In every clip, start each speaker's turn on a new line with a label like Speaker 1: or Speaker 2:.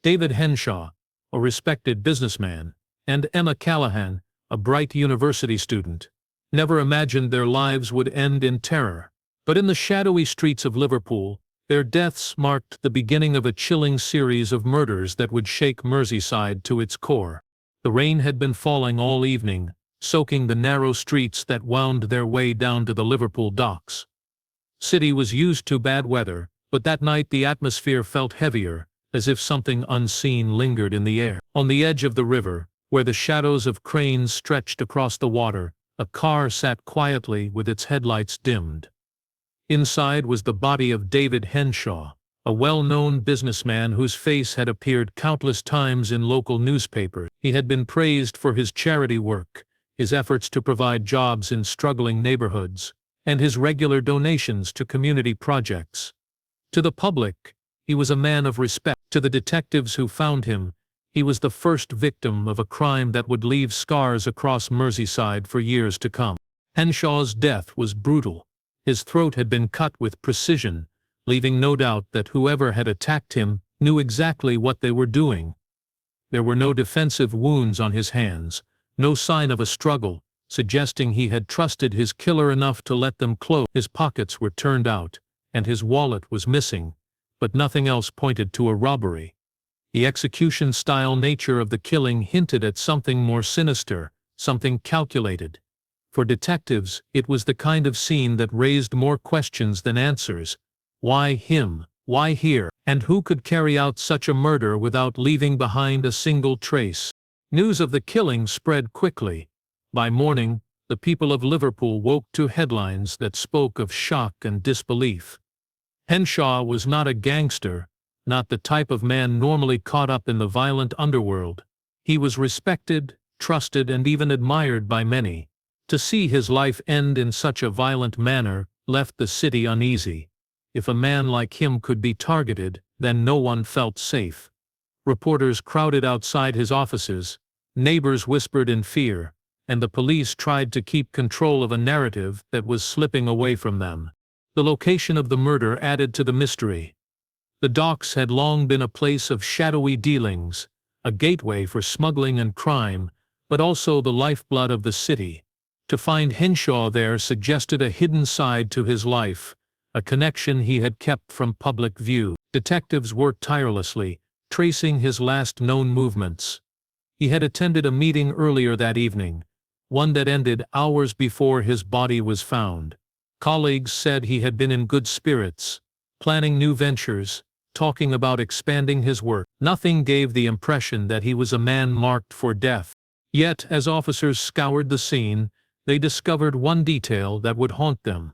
Speaker 1: David Henshaw, a respected businessman, and Emma Callaghan, a bright university student, never imagined their lives would end in terror. But in the shadowy streets of Liverpool, their deaths marked the beginning of a chilling series of murders that would shake Merseyside to its core. The rain had been falling all evening, soaking the narrow streets that wound their way down to the Liverpool docks. City was used to bad weather, but that night the atmosphere felt heavier, as if something unseen lingered in the air. On the edge of the river, where the shadows of cranes stretched across the water, a car sat quietly with its headlights dimmed. Inside was the body of David Henshaw, a well-known businessman whose face had appeared countless times in local newspapers. He had been praised for his charity work, his efforts to provide jobs in struggling neighborhoods, and his regular donations to community projects. To the public, he was a man of respect. To the detectives who found him, he was the first victim of a crime that would leave scars across Merseyside for years to come. Henshaw's death was brutal. His throat had been cut with precision, leaving no doubt that whoever had attacked him knew exactly what they were doing. There were no defensive wounds on his hands, no sign of a struggle, suggesting he had trusted his killer enough to let them close. His pockets were turned out, and his wallet was missing, but nothing else pointed to a robbery. The execution-style nature of the killing hinted at something more sinister, something calculated. For detectives, it was the kind of scene that raised more questions than answers. Why him? Why here? And who could carry out such a murder without leaving behind a single trace? News of the killing spread quickly. By morning, the people of Liverpool woke to headlines that spoke of shock and disbelief. Henshaw was not a gangster, not the type of man normally caught up in the violent underworld. He was respected, trusted, and even admired by many. To see his life end in such a violent manner left the city uneasy. If a man like him could be targeted, then no one felt safe. Reporters crowded outside his offices, neighbors whispered in fear, and the police tried to keep control of a narrative that was slipping away from them. The location of the murder added to the mystery. The docks had long been a place of shadowy dealings, a gateway for smuggling and crime, but also the lifeblood of the city. To find Henshaw there suggested a hidden side to his life, a connection he had kept from public view. Detectives worked tirelessly, tracing his last known movements. He had attended a meeting earlier that evening, one that ended hours before his body was found. Colleagues said he had been in good spirits, planning new ventures, talking about expanding his work. Nothing gave the impression that he was a man marked for death. Yet, as officers scoured the scene, they discovered one detail that would haunt them.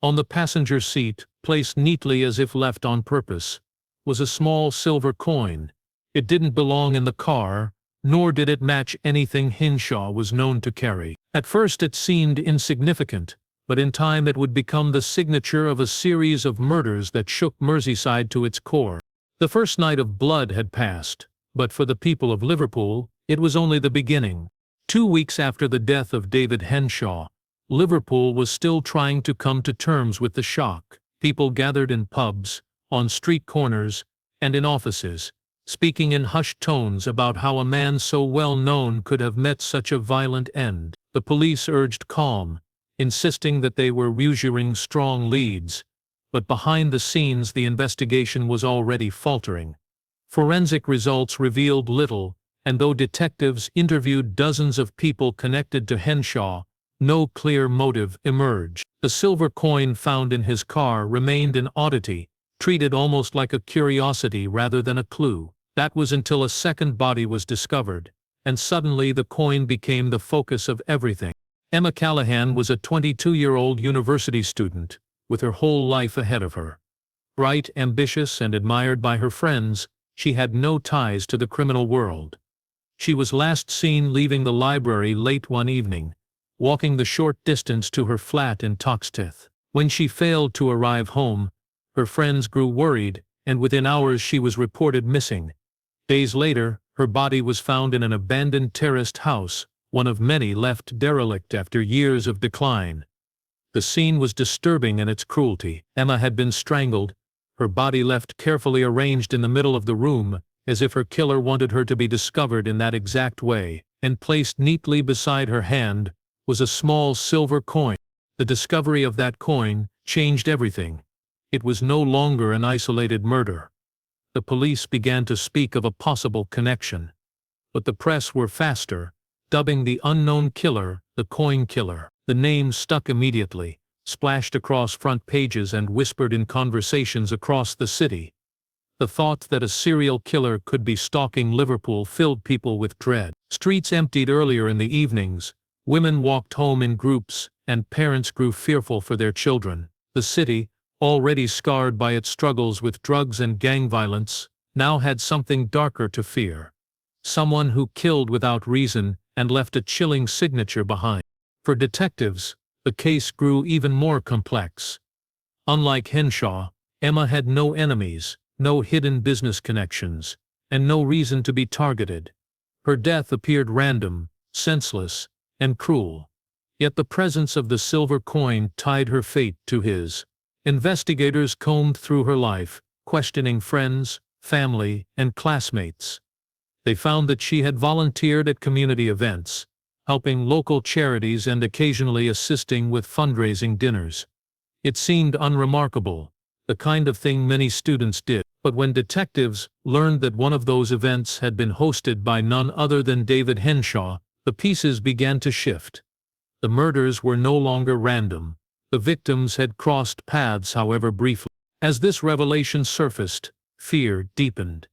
Speaker 1: On the passenger seat, placed neatly as if left on purpose, was a small silver coin. It didn't belong in the car, nor did it match anything Henshaw was known to carry. At first it seemed insignificant, but in time it would become the signature of a series of murders that shook Merseyside to its core. The first night of blood had passed, but for the people of Liverpool, it was only the beginning. 2 weeks after the death of David Henshaw, Liverpool was still trying to come to terms with the shock. People gathered in pubs, on street corners, and in offices, speaking in hushed tones about how a man so well known could have met such a violent end. The police urged calm, insisting that they were usuring strong leads, but behind the scenes the investigation was already faltering. Forensic results revealed little, and though detectives interviewed dozens of people connected to Henshaw, no clear motive emerged. The silver coin found in his car remained an oddity, treated almost like a curiosity rather than a clue. That was until a second body was discovered, and suddenly the coin became the focus of everything. Emma Callaghan was a 22-year-old university student, with her whole life ahead of her. Bright, ambitious, and admired by her friends, she had no ties to the criminal world. She was last seen leaving the library late one evening, walking the short distance to her flat in Toxteth. When she failed to arrive home, her friends grew worried, and within hours she was reported missing. Days later, her body was found in an abandoned terraced house, one of many left derelict after years of decline. The scene was disturbing in its cruelty. Emma had been strangled, her body left carefully arranged in the middle of the room, as if her killer wanted her to be discovered in that exact way, and placed neatly beside her hand was a small silver coin. The discovery of that coin changed everything. It was no longer an isolated murder. The police began to speak of a possible connection. But the press were faster, dubbing the unknown killer the coin killer. The name stuck immediately, splashed across front pages and whispered in conversations across the city. The thought that a serial killer could be stalking Liverpool filled people with dread. Streets emptied earlier in the evenings, women walked home in groups, and parents grew fearful for their children. The city, already scarred by its struggles with drugs and gang violence, now had something darker to fear. Someone who killed without reason and left a chilling signature behind. For detectives, the case grew even more complex. Unlike Henshaw, Emma had no enemies, no hidden business connections, and no reason to be targeted. Her death appeared random, senseless, and cruel. Yet the presence of the silver coin tied her fate to his. Investigators combed through her life, questioning friends, family, and classmates. They found that she had volunteered at community events, helping local charities and occasionally assisting with fundraising dinners. It seemed unremarkable, the kind of thing many students did. But when detectives learned that one of those events had been hosted by none other than David Henshaw, the pieces began to shift. The murders were no longer random. The victims had crossed paths, however briefly. As this revelation surfaced, fear deepened.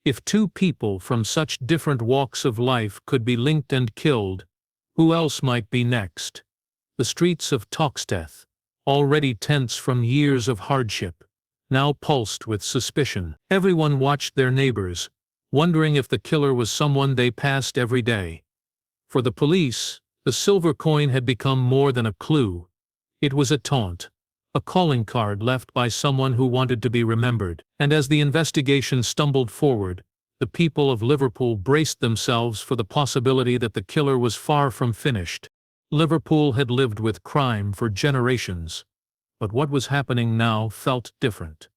Speaker 1: If two people from such different walks of life could be linked and killed, who else might be next? The streets of Toxteth, already tense from years of hardship, now pulsed with suspicion. Everyone watched their neighbors, wondering if the killer was someone they passed every day. For the police, the silver coin had become more than a clue. It was a taunt, a calling card left by someone who wanted to be remembered. And as the investigation stumbled forward, the people of Liverpool braced themselves for the possibility that the killer was far from finished. Liverpool had lived with crime for generations, but what was happening now felt different.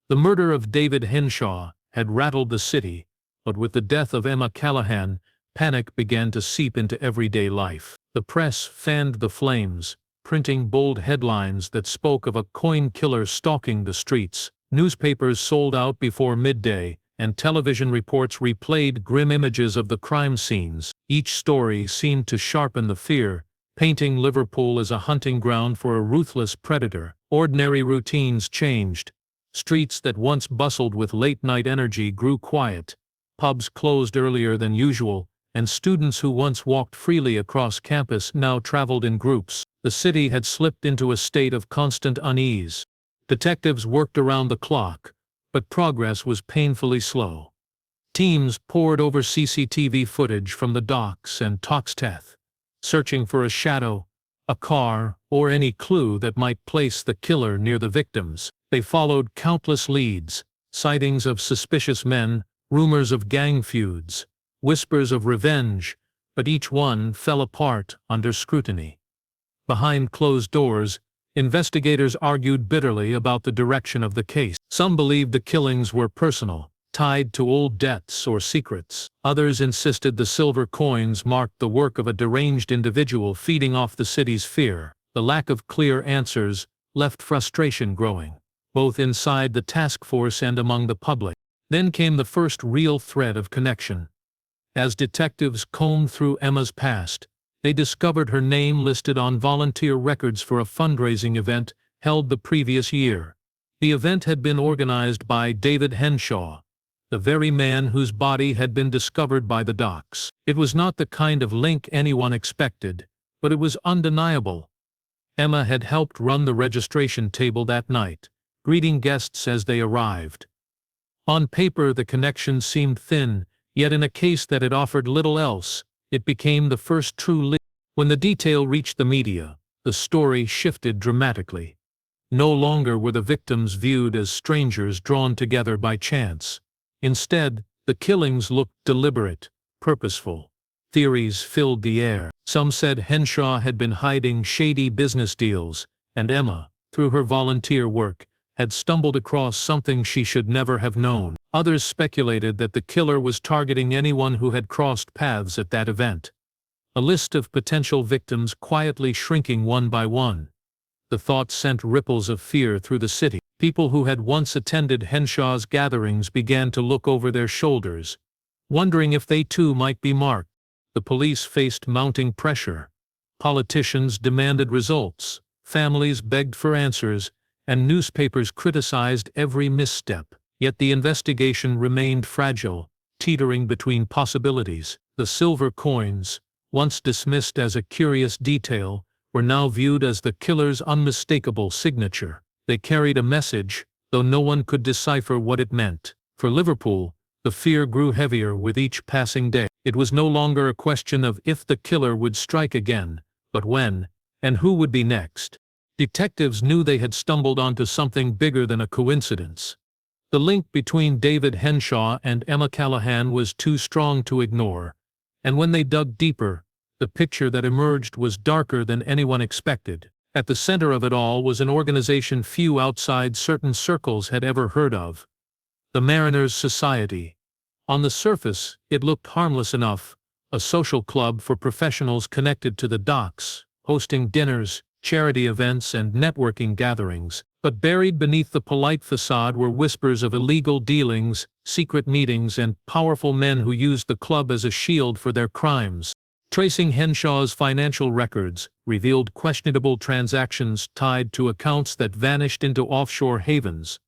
Speaker 1: The murder of David Henshaw had rattled the city, but with the death of Emma Callaghan, panic began to seep into everyday life. The press fanned the flames, printing bold headlines that spoke of a coin killer stalking the streets. Newspapers sold out before midday, and television reports replayed grim images of the crime scenes. Each story seemed to sharpen the fear, painting Liverpool as a hunting ground for a ruthless predator. Ordinary routines changed. Streets that once bustled with late-night energy grew quiet. Pubs closed earlier than usual, and students who once walked freely across campus now traveled in groups. The city had slipped into a state of constant unease. Detectives worked around the clock, but progress was painfully slow. Teams pored over CCTV footage from the docks and Toxteth, searching for a shadow, a car, or any clue that might place the killer near the victims. They followed countless leads, sightings of suspicious men, rumors of gang feuds, whispers of revenge, but each one fell apart under scrutiny. Behind closed doors, investigators argued bitterly about the direction of the case. Some believed the killings were personal, tied to old debts or secrets. Others insisted the silver coins marked the work of a deranged individual feeding off the city's fear. The lack of clear answers left frustration growing, both inside the task force and among the public. Then came the first real thread of connection. As detectives combed through Emma's past, they discovered her name listed on volunteer records for a fundraising event held the previous year. The event had been organized by David Henshaw, the very man whose body had been discovered by the docks. It was not the kind of link anyone expected, but it was undeniable. Emma had helped run the registration table that night, greeting guests as they arrived. On paper the connection seemed thin, yet in a case that had offered little else, it became the first true link. When the detail reached the media, the story shifted dramatically. No longer were the victims viewed as strangers drawn together by chance. Instead, the killings looked deliberate, purposeful. Theories filled the air. Some said Henshaw had been hiding shady business deals, and Emma, through her volunteer work, had stumbled across something she should never have known. Others speculated that the killer was targeting anyone who had crossed paths at that event. A list of potential victims quietly shrinking one by one. The thought sent ripples of fear through the city. People who had once attended Henshaw's gatherings began to look over their shoulders, wondering if they too might be marked. The police faced mounting pressure. Politicians demanded results, families begged for answers, and newspapers criticized every misstep. Yet the investigation remained fragile, teetering between possibilities. The silver coins, once dismissed as a curious detail, were now viewed as the killer's unmistakable signature. They carried a message, though no one could decipher what it meant. For Liverpool, the fear grew heavier with each passing day. It was no longer a question of if the killer would strike again, but when, and who would be next. Detectives knew they had stumbled onto something bigger than a coincidence. The link between David Henshaw and Emma Callaghan was too strong to ignore, and when they dug deeper, the picture that emerged was darker than anyone expected. At the center of it all was an organization few outside certain circles had ever heard of: the Mariners' Society. On the surface, it looked harmless enough, a social club for professionals connected to the docks, hosting dinners, charity events, and networking gatherings. But buried beneath the polite facade were whispers of illegal dealings, secret meetings, and powerful men who used the club as a shield for their crimes. Tracing Henshaw's financial records revealed questionable transactions tied to accounts that vanished into offshore havens.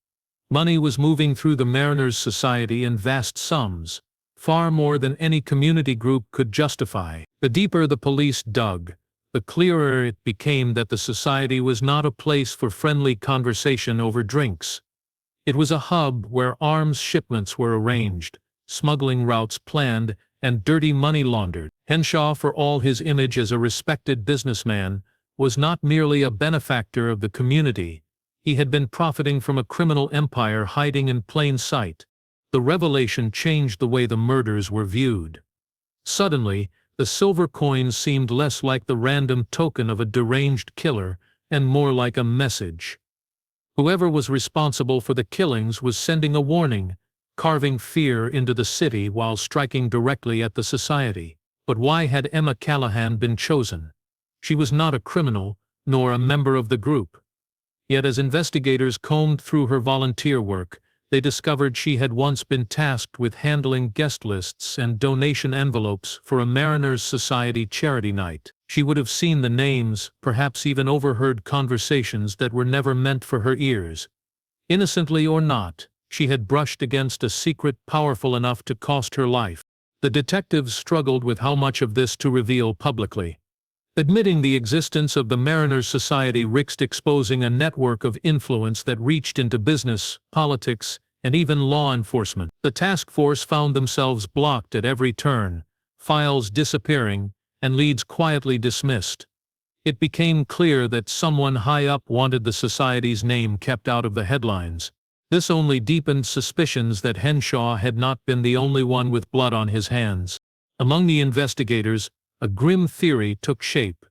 Speaker 1: Money was moving through the Mariners' Society in vast sums, far more than any community group could justify. The deeper the police dug, the clearer it became that the society was not a place for friendly conversation over drinks. It was a hub where arms shipments were arranged, smuggling routes planned, and dirty money laundered. Henshaw, for all his image as a respected businessman, was not merely a benefactor of the community. He had been profiting from a criminal empire hiding in plain sight. The revelation changed the way the murders were viewed. Suddenly, the silver coins seemed less like the random token of a deranged killer and more like a message. Whoever was responsible for the killings was sending a warning, carving fear into the city while striking directly at the society. But why had Emma Callaghan been chosen? She was not a criminal, nor a member of the group. Yet as investigators combed through her volunteer work, they discovered she had once been tasked with handling guest lists and donation envelopes for a Mariners' Society charity night. She would have seen the names, perhaps even overheard conversations that were never meant for her ears. Innocently or not, she had brushed against a secret powerful enough to cost her life. The detectives struggled with how much of this to reveal publicly. Admitting the existence of the Mariners' Society risked exposing a network of influence that reached into business, politics, and even law enforcement. The task force found themselves blocked at every turn, files disappearing, and leads quietly dismissed. It became clear that someone high up wanted the society's name kept out of the headlines. This only deepened suspicions that Henshaw had not been the only one with blood on his hands. Among the investigators, a grim theory took shape.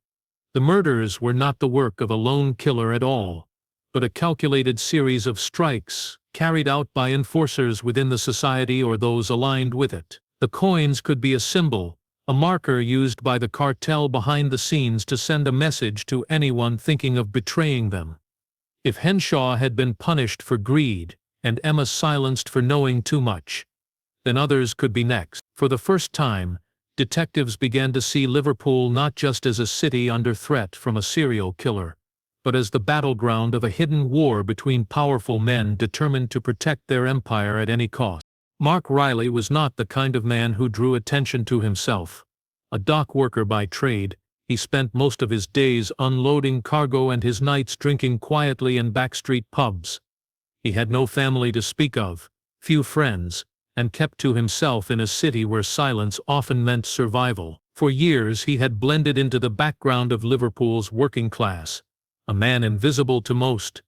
Speaker 1: The murders were not the work of a lone killer at all, but a calculated series of strikes carried out by enforcers within the society or those aligned with it. The coins could be a symbol, a marker used by the cartel behind the scenes to send a message to anyone thinking of betraying them. If Henshaw had been punished for greed, and Emma silenced for knowing too much, then others could be next. For the first time, detectives began to see Liverpool not just as a city under threat from a serial killer, but as the battleground of a hidden war between powerful men determined to protect their empire at any cost. Mark Riley was not the kind of man who drew attention to himself. A dock worker by trade, he spent most of his days unloading cargo and his nights drinking quietly in backstreet pubs. He had no family to speak of, few friends, and kept to himself in a city where silence often meant survival. For years he had blended into the background of Liverpool's working class, a man invisible to most.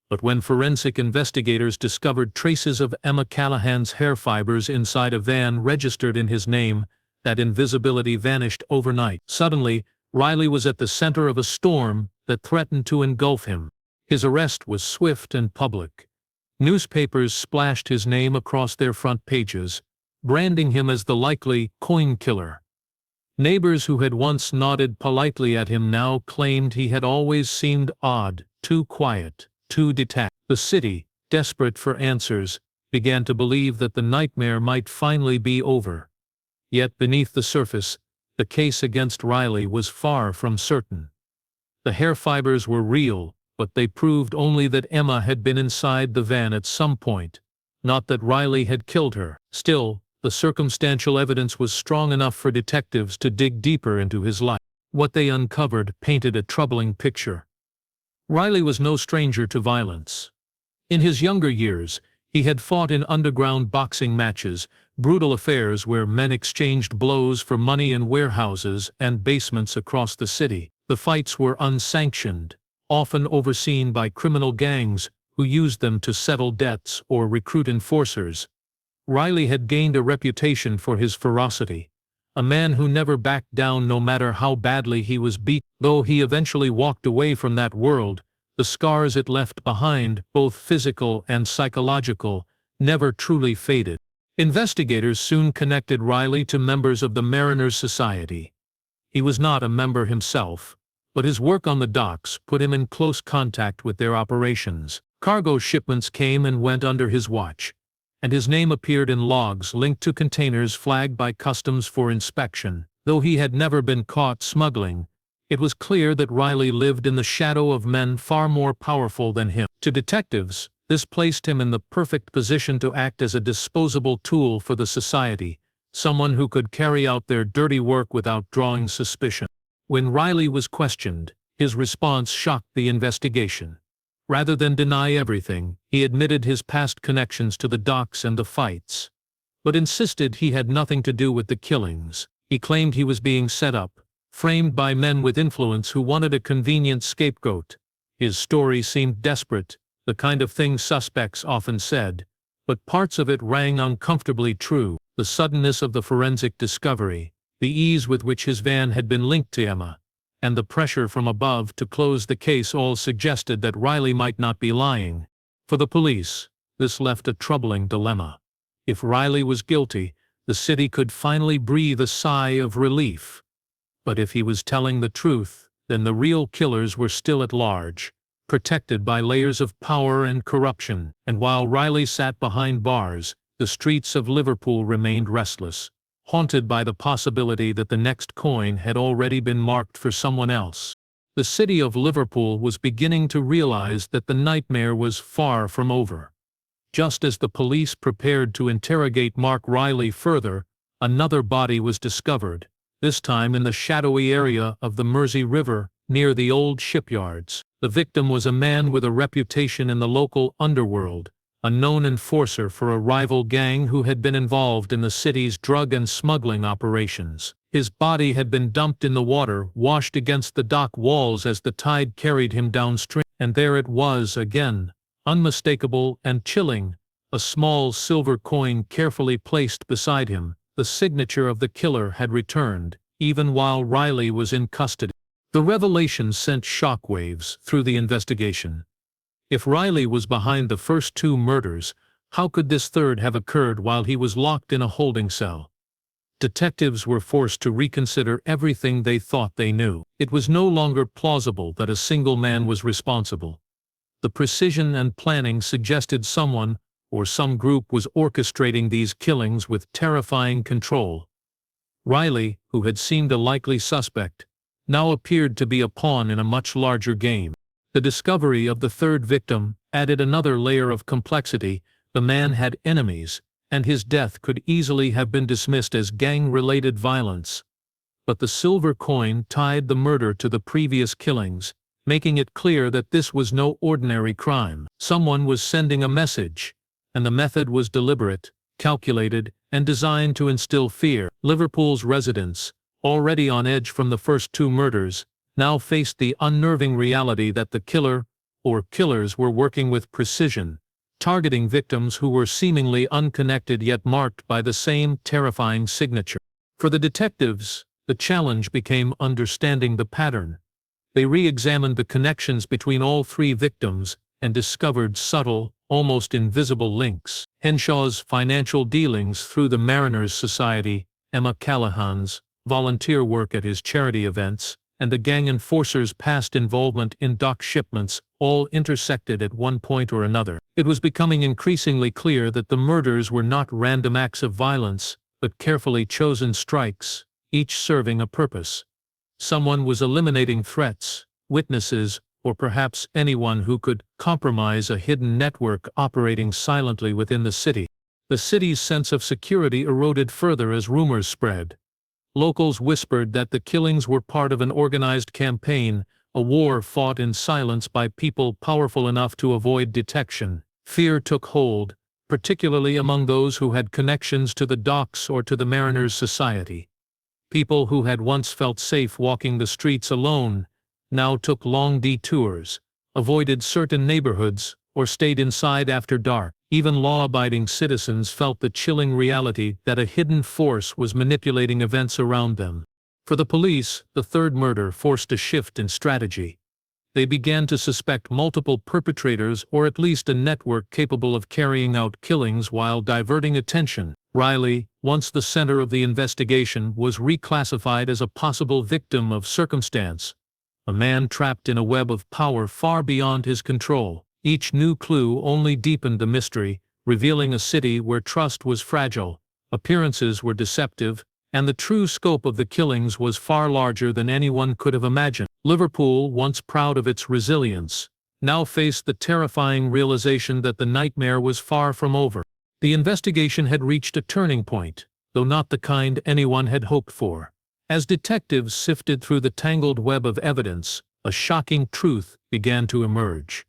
Speaker 1: But when forensic investigators discovered traces of Emma Callaghan's hair fibers inside a van registered in his name, that invisibility vanished overnight. Suddenly, Riley was at the center of a storm that threatened to engulf him. His arrest was swift and public. Newspapers splashed his name across their front pages, branding him as the likely coin killer. Neighbors who had once nodded politely at him now claimed he had always seemed odd, too quiet, too detached. The city, desperate for answers, began to believe that the nightmare might finally be over. Yet beneath the surface, the case against Riley was far from certain. The hair fibers were real, but they proved only that Emma had been inside the van at some point, not that Riley had killed her. Still, the circumstantial evidence was strong enough for detectives to dig deeper into his life. What they uncovered painted a troubling picture. Riley was no stranger to violence. In his younger years, he had fought in underground boxing matches, brutal affairs where men exchanged blows for money in warehouses and basements across the city. The fights were unsanctioned, often overseen by criminal gangs who used them to settle debts or recruit enforcers. Riley had gained a reputation for his ferocity, a man who never backed down no matter how badly he was beaten. Though he eventually walked away from that world, the scars it left behind, both physical and psychological, never truly faded. Investigators soon connected Riley to members of the Mariners' Society. He was not a member himself, but his work on the docks put him in close contact with their operations. Cargo shipments came and went under his watch, and his name appeared in logs linked to containers flagged by customs for inspection. Though he had never been caught smuggling, it was clear that Riley lived in the shadow of men far more powerful than him. To detectives, this placed him in the perfect position to act as a disposable tool for the society, someone who could carry out their dirty work without drawing suspicion. When Riley was questioned, his response shocked the investigation. Rather than deny everything, he admitted his past connections to the docks and the fights, but insisted he had nothing to do with the killings. He claimed he was being set up, framed by men with influence who wanted a convenient scapegoat. His story seemed desperate, the kind of thing suspects often said, but parts of it rang uncomfortably true. The suddenness of the forensic discovery, the ease with which his van had been linked to Emma, and the pressure from above to close the case all suggested that Riley might not be lying. For the police, this left a troubling dilemma. If Riley was guilty, the city could finally breathe a sigh of relief. But if he was telling the truth, then the real killers were still at large, protected by layers of power and corruption. And while Riley sat behind bars, the streets of Liverpool remained restless, haunted by the possibility that the next coin had already been marked for someone else. The city of Liverpool was beginning to realize that the nightmare was far from over. Just as the police prepared to interrogate Mark Riley further, another body was discovered, this time in the shadowy area of the Mersey River near the old shipyards. The victim was a man with a reputation in the local underworld, a known enforcer for a rival gang who had been involved in the city's drug and smuggling operations. His body had been dumped in the water, washed against the dock walls as the tide carried him downstream. And there it was again, unmistakable and chilling, a small silver coin carefully placed beside him. The signature of the killer had returned, even while Riley was in custody. The revelation sent shockwaves through the investigation. If Riley was behind the first two murders, how could this third have occurred while he was locked in a holding cell? Detectives were forced to reconsider everything they thought they knew. It was no longer plausible that a single man was responsible. The precision and planning suggested someone, or some group, was orchestrating these killings with terrifying control. Riley, who had seemed a likely suspect, now appeared to be a pawn in a much larger game. The discovery of the third victim added another layer of complexity. The man had enemies, and his death could easily have been dismissed as gang-related violence. But the silver coin tied the murder to the previous killings, making it clear that this was no ordinary crime. Someone was sending a message, and the method was deliberate, calculated, and designed to instill fear. Liverpool's residents, already on edge from the first two murders, now faced the unnerving reality that the killer, or killers, were working with precision, targeting victims who were seemingly unconnected yet marked by the same terrifying signature. For the detectives, the challenge became understanding the pattern. They re-examined the connections between all three victims and discovered subtle, almost invisible links. Henshaw's financial dealings through the Mariners' Society, Emma Callaghan's volunteer work at his charity events, and the gang enforcer's past involvement in dock shipments all intersected at one point or another. It was becoming increasingly clear that the murders were not random acts of violence, but carefully chosen strikes, each serving a purpose. Someone was eliminating threats, witnesses, or perhaps anyone who could compromise a hidden network operating silently within the city. The city's sense of security eroded further as rumors spread. Locals whispered that the killings were part of an organized campaign, a war fought in silence by people powerful enough to avoid detection. Fear took hold, particularly among those who had connections to the docks or to the Mariners' Society. People who had once felt safe walking the streets alone now took long detours, avoided certain neighborhoods, or stayed inside after dark. Even law-abiding citizens felt the chilling reality that a hidden force was manipulating events around them. For the police, the third murder forced a shift in strategy. They began to suspect multiple perpetrators or at least a network capable of carrying out killings while diverting attention. Riley, once the center of the investigation, was reclassified as a possible victim of circumstance, a man trapped in a web of power far beyond his control. Each new clue only deepened the mystery, revealing a city where trust was fragile, appearances were deceptive, and the true scope of the killings was far larger than anyone could have imagined. Liverpool, once proud of its resilience, now faced the terrifying realization that the nightmare was far from over. The investigation had reached a turning point, though not the kind anyone had hoped for. As detectives sifted through the tangled web of evidence, a shocking truth began to emerge.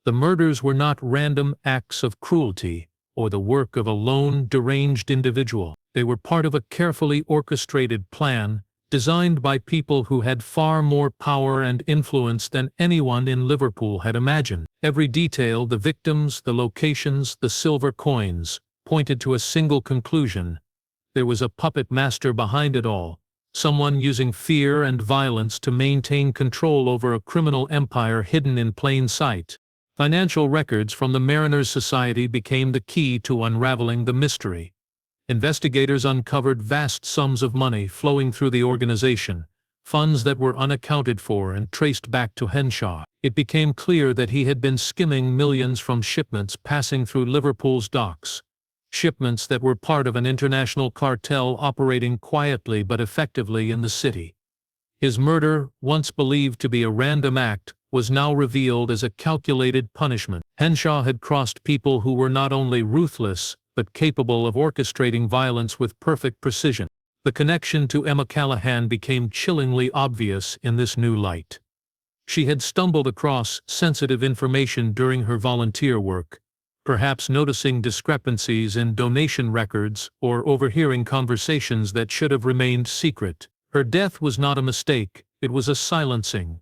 Speaker 1: The murders were not random acts of cruelty or the work of a lone, deranged individual. They were part of a carefully orchestrated plan designed by people who had far more power and influence than anyone in Liverpool had imagined. Every detail, the victims, the locations, the silver coins, pointed to a single conclusion. There was a puppet master behind it all, someone using fear and violence to maintain control over a criminal empire hidden in plain sight. Financial records from the Mariners' Society became the key to unraveling the mystery. Investigators uncovered vast sums of money flowing through the organization, funds that were unaccounted for and traced back to Henshaw. It became clear that he had been skimming millions from shipments passing through Liverpool's docks, shipments that were part of an international cartel operating quietly but effectively in the city. His murder, once believed to be a random act, was now revealed as a calculated punishment. Henshaw had crossed people who were not only ruthless, but capable of orchestrating violence with perfect precision. The connection to Emma Callaghan became chillingly obvious in this new light. She had stumbled across sensitive information during her volunteer work, perhaps noticing discrepancies in donation records or overhearing conversations that should have remained secret. Her death was not a mistake, it was a silencing,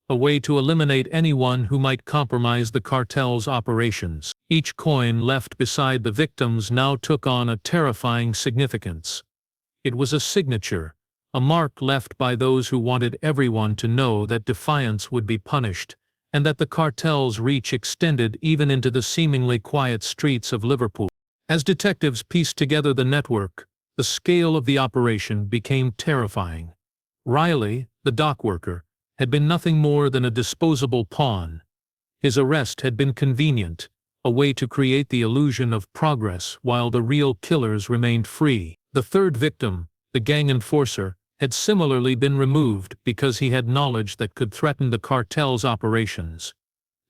Speaker 1: a way to eliminate anyone who might compromise the cartel's operations. Each coin left beside the victims now took on a terrifying significance. It was a signature, a mark left by those who wanted everyone to know that defiance would be punished, and that the cartel's reach extended even into the seemingly quiet streets of Liverpool. As detectives pieced together the network, the scale of the operation became terrifying. Riley, the dock worker, had been nothing more than a disposable pawn. His arrest had been convenient, a way to create the illusion of progress while the real killers remained free. The third victim, the gang enforcer, had similarly been removed because he had knowledge that could threaten the cartel's operations.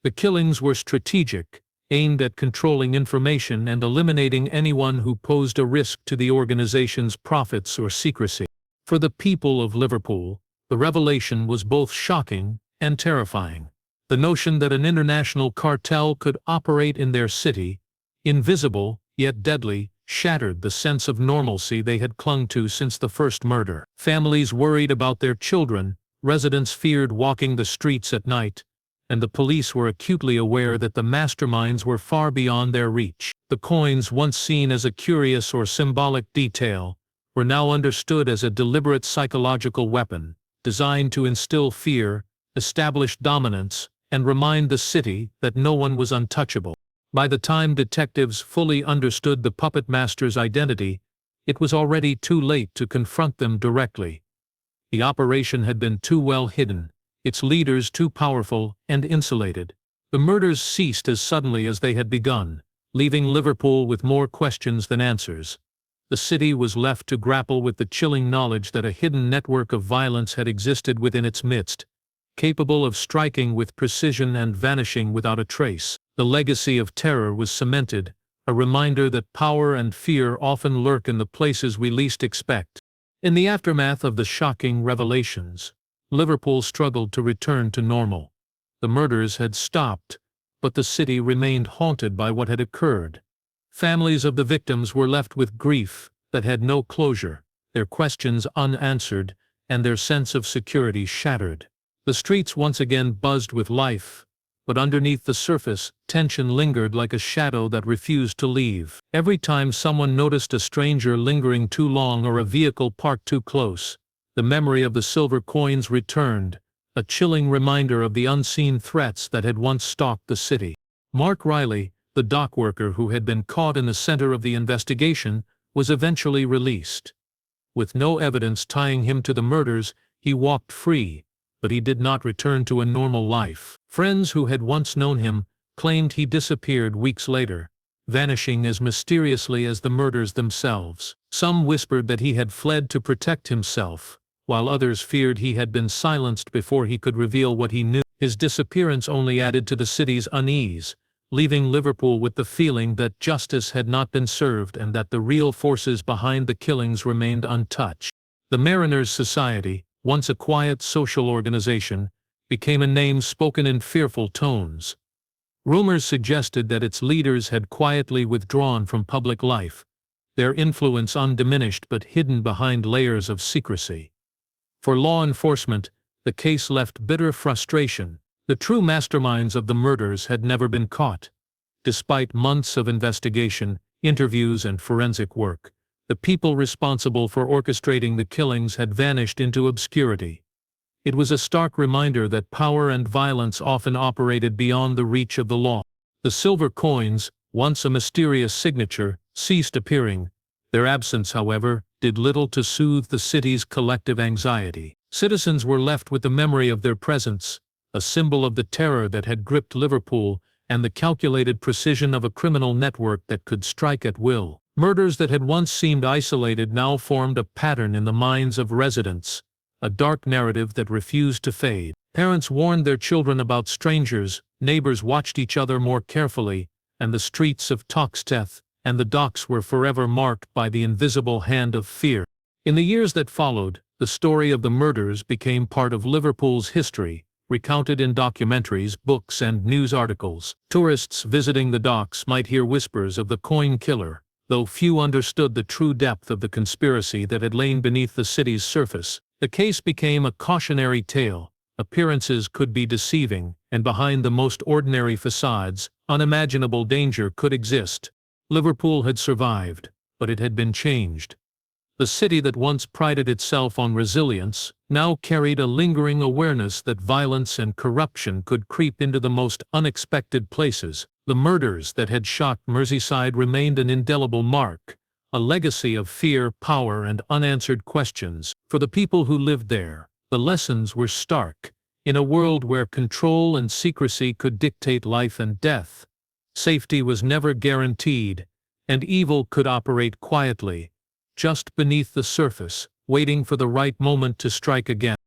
Speaker 1: The killings were strategic, aimed at controlling information and eliminating anyone who posed a risk to the organization's profits or secrecy. For the people of Liverpool, the revelation was both shocking and terrifying. The notion that an international cartel could operate in their city, invisible yet deadly, shattered the sense of normalcy they had clung to since the first murder. Families worried about their children, residents feared walking the streets at night, and the police were acutely aware that the masterminds were far beyond their reach. The coins, once seen as a curious or symbolic detail, were now understood as a deliberate psychological weapon, designed to instill fear, establish dominance, and remind the city that no one was untouchable. By the time detectives fully understood the puppet master's identity, it was already too late to confront them directly. The operation had been too well hidden, its leaders too powerful and insulated. The murders ceased as suddenly as they had begun, leaving Liverpool with more questions than answers. The city was left to grapple with the chilling knowledge that a hidden network of violence had existed within its midst, capable of striking with precision and vanishing without a trace. The legacy of terror was cemented, a reminder that power and fear often lurk in the places we least expect. In the aftermath of the shocking revelations, Liverpool struggled to return to normal. The murders had stopped, but the city remained haunted by what had occurred. Families of the victims were left with grief that had no closure, their questions unanswered, and their sense of security shattered. The streets once again buzzed with life, but underneath the surface, tension lingered like a shadow that refused to leave. Every time someone noticed a stranger lingering too long or a vehicle parked too close, the memory of the silver coins returned, a chilling reminder of the unseen threats that had once stalked the city. Mark Riley, the dock worker who had been caught in the center of the investigation, was eventually released. With no evidence tying him to the murders, he walked free, but he did not return to a normal life. Friends who had once known him claimed he disappeared weeks later, vanishing as mysteriously as the murders themselves. Some whispered that he had fled to protect himself, while others feared he had been silenced before he could reveal what he knew. His disappearance only added to the city's unease, leaving Liverpool with the feeling that justice had not been served and that the real forces behind the killings remained untouched. The Mariners' Society, once a quiet social organization, became a name spoken in fearful tones. Rumors suggested that its leaders had quietly withdrawn from public life, their influence undiminished but hidden behind layers of secrecy. For law enforcement, the case left bitter frustration. The true masterminds of the murders had never been caught. Despite months of investigation, interviews, and forensic work, the people responsible for orchestrating the killings had vanished into obscurity. It was a stark reminder that power and violence often operated beyond the reach of the law. The silver coins, once a mysterious signature, ceased appearing. Their absence, however, did little to soothe the city's collective anxiety. Citizens were left with the memory of their presence, a symbol of the terror that had gripped Liverpool and the calculated precision of a criminal network that could strike at will. Murders that had once seemed isolated now formed a pattern in the minds of residents, a dark narrative that refused to fade. Parents warned their children about strangers, neighbors watched each other more carefully, and the streets of Toxteth and the docks were forever marked by the invisible hand of fear. In the years that followed, the story of the murders became part of Liverpool's history, recounted in documentaries, books, and news articles. Tourists visiting the docks might hear whispers of the coin killer, though few understood the true depth of the conspiracy that had lain beneath the city's surface. The case became a cautionary tale. Appearances could be deceiving, and behind the most ordinary facades, unimaginable danger could exist. Liverpool had survived, but it had been changed. The city that once prided itself on resilience now carried a lingering awareness that violence and corruption could creep into the most unexpected places. The murders that had shocked Merseyside remained an indelible mark, a legacy of fear, power, and unanswered questions. For the people who lived there, the lessons were stark. In a world where control and secrecy could dictate life and death, safety was never guaranteed, and evil could operate quietly, just beneath the surface, waiting for the right moment to strike again.